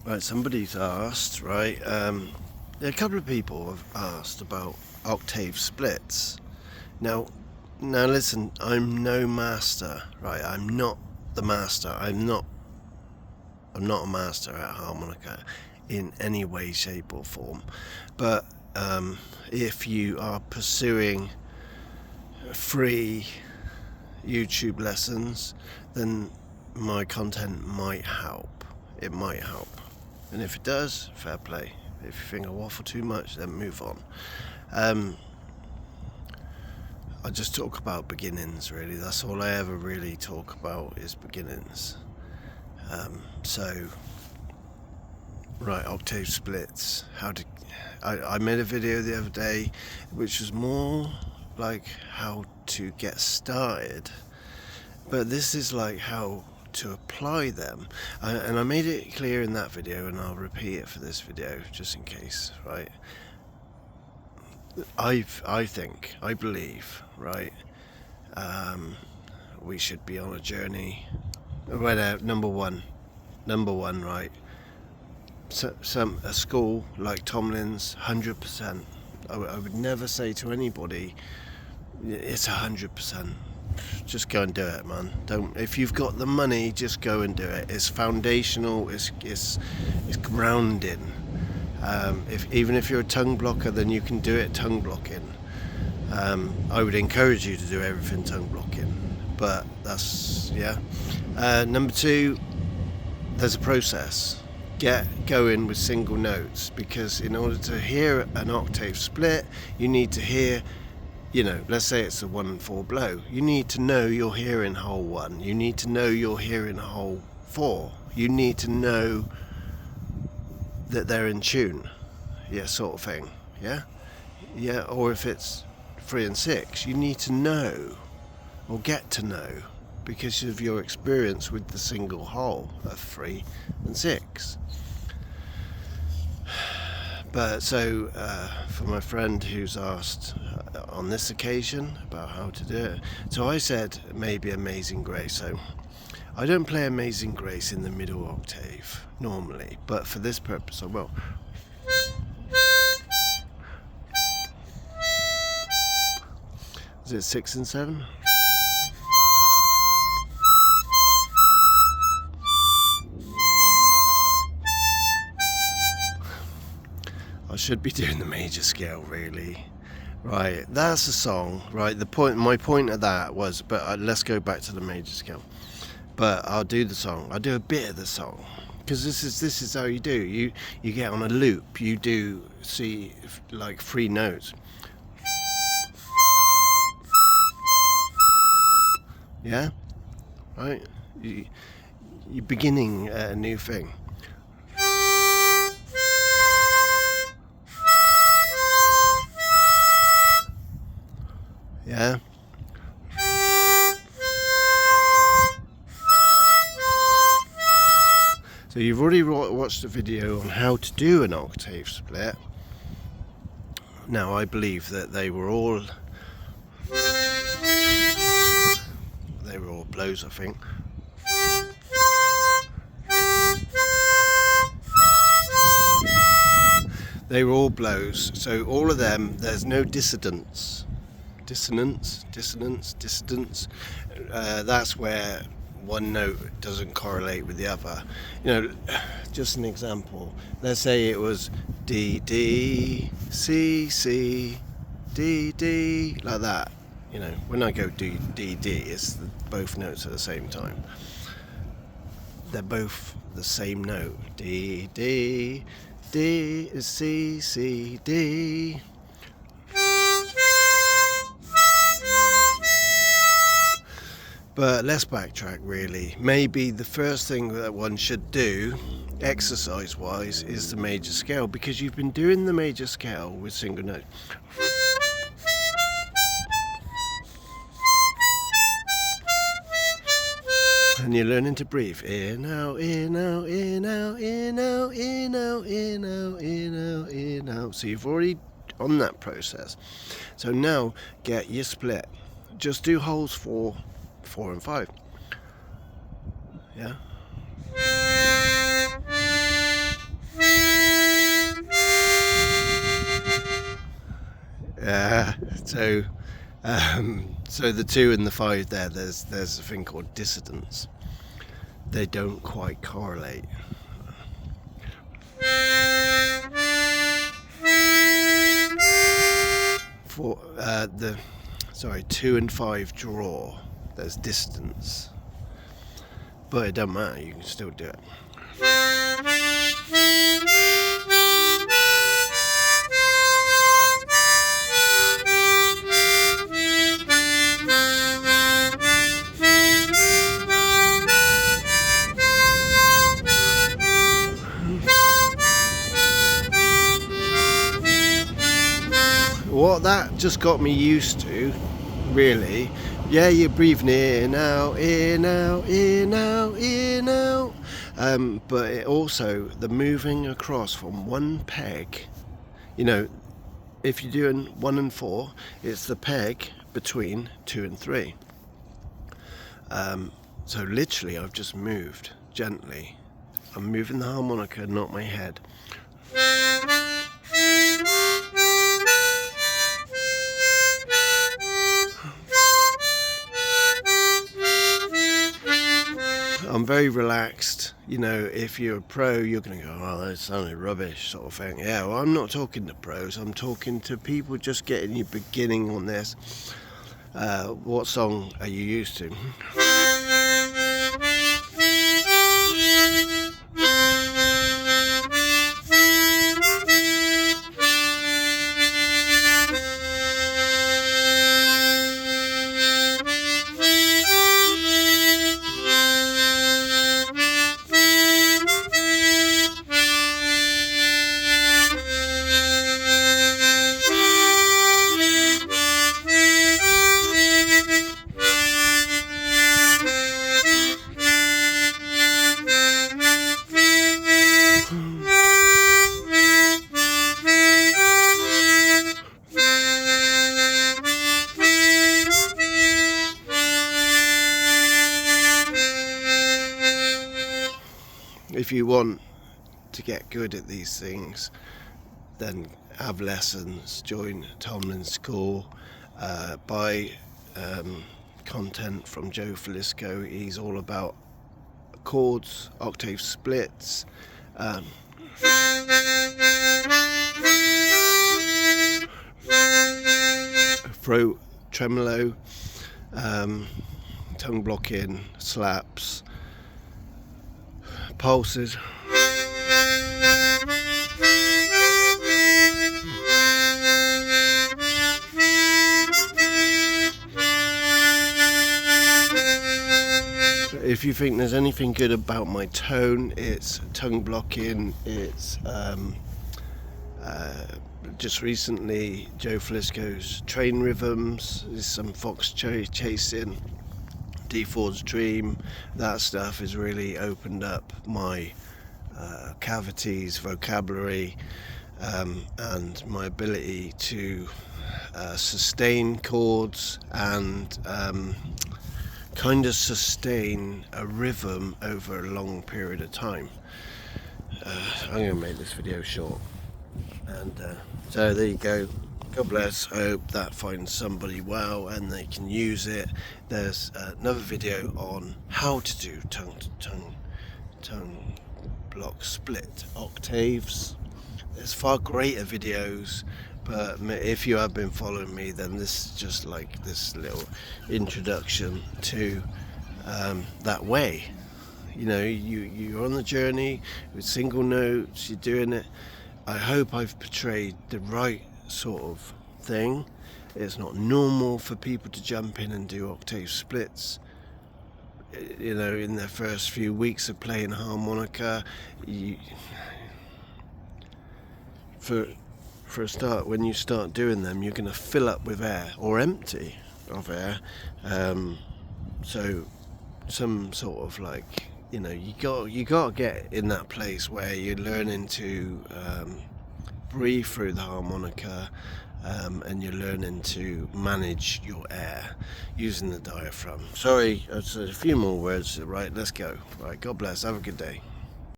Right, somebody's asked, right, a couple of people have asked about octave splits. Now listen, I'm no master, right? I'm not the master. I'm not a master at harmonica in any way, shape or form. But if you are pursuing free YouTube lessons, then my content might help. It might help. And if it does, fair play. If you think I waffle too much, then move on. I just talk about beginnings, really. That's all I ever really talk about is beginnings. Right, octave splits. I made a video the other day which was more like how to get started, but this is like how to apply them, and I made it clear in that video, and I'll repeat it for this video just in case. Right, I believe, right, we should be on a journey. Right, number one, right, a school like Tomlin's, 100%. I would never say to anybody it's 100%. Just go and do it, man. If you've got the money, just go and do it. It's foundational. It's grounding. Even if you're a tongue blocker, then you can do it tongue blocking. I would encourage you to do everything tongue blocking, but that's number two. There's a process. Get going with single notes, because in order to hear an octave split, you need to hear. Let's say it's a 1-4 blow. You need to know you're hearing hole 1. You need to know you're hearing hole 4. You need to know that they're in tune. Yeah, sort of thing. Yeah. Or if it's 3 and 6, you need to know, or get to know, because of your experience with the single hole of 3 and 6. But so, for my friend who's asked on this occasion about how to do it, so I said maybe Amazing Grace. So I don't play Amazing Grace in the middle octave normally, but for this purpose I will. Is it 6 and 7? I should be doing the major scale, really. Right, that's a song. Right, my point of that was, but let's go back to the major scale. But I'll do the song. I'll do a bit of the song, because this is how you do. You get on a loop. You do see like 3 notes. Yeah, right. You're beginning a new thing. Yeah. So you've already watched a video on how to do an octave split. Now I believe that they were all blows, I think. They were all blows. So all of them, there's no dissonance. Dissonance. That's where one note doesn't correlate with the other. Just an example. Let's say it was D D C C D D, like that. When I go D D D, it's both notes at the same time. They're both the same note. D D D C C D. But let's backtrack, really. Maybe the first thing that one should do, exercise-wise, is the major scale, because you've been doing the major scale with single notes. And you're learning to breathe. In, out, in, out, in, out, in, out, in, out, in, out, in, out, in, out. So you've already on that process. So now get your split. Just do holes 4 and 5. Yeah. So so the 2 and the 5 there's a thing called dissonance. They don't quite correlate. For the 2 and 5 draw, there's distance, but it doesn't matter, you can still do it. What that just got me used to, really, yeah, you're breathing in, out, in, out, in, out, in, out. But it also, the moving across from one peg, you know, if you're doing 1 and 4, it's the peg between 2 and 3. So literally I've just moved gently. I'm moving the harmonica, not my head. I'm very relaxed. You know, if you're a pro, you're going to go, oh, that sounded rubbish, sort of thing. Yeah, well, I'm not talking to pros. I'm talking to people just getting you beginning on this. What song are you used to? If you want to get good at these things, then have lessons, join Tomlin's School, buy content from Joe Falisco. He's all about chords, octave splits, throat tremolo, tongue blocking, slaps, pulses. If you think there's anything good about my tone, it's tongue blocking, it's just recently Joe Falisco's train rhythms, there's some fox chasing, D4's Dream. That stuff has really opened up my cavities, vocabulary, and my ability to sustain chords and kind of sustain a rhythm over a long period of time. I'm going to make this video short, and so there you go. God bless. I hope that finds somebody well and they can use it. There's another video on how to do tongue block split octaves. There's far greater videos, but if you have been following me, then this is just like this little introduction to that way. You know, you're on the journey with single notes, you're doing it. I hope I've portrayed the right sort of thing. It's not normal for people to jump in and do octave splits, you know, in their first few weeks of playing harmonica. For a start, when you start doing them, you're going to fill up with air or empty of air, so some sort of like, you know, you got to get in that place where you're learning to breathe through the harmonica, and you're learning to manage your air using the diaphragm. Sorry, it's a few more words. Right, let's go. Right, God bless. Have a good day.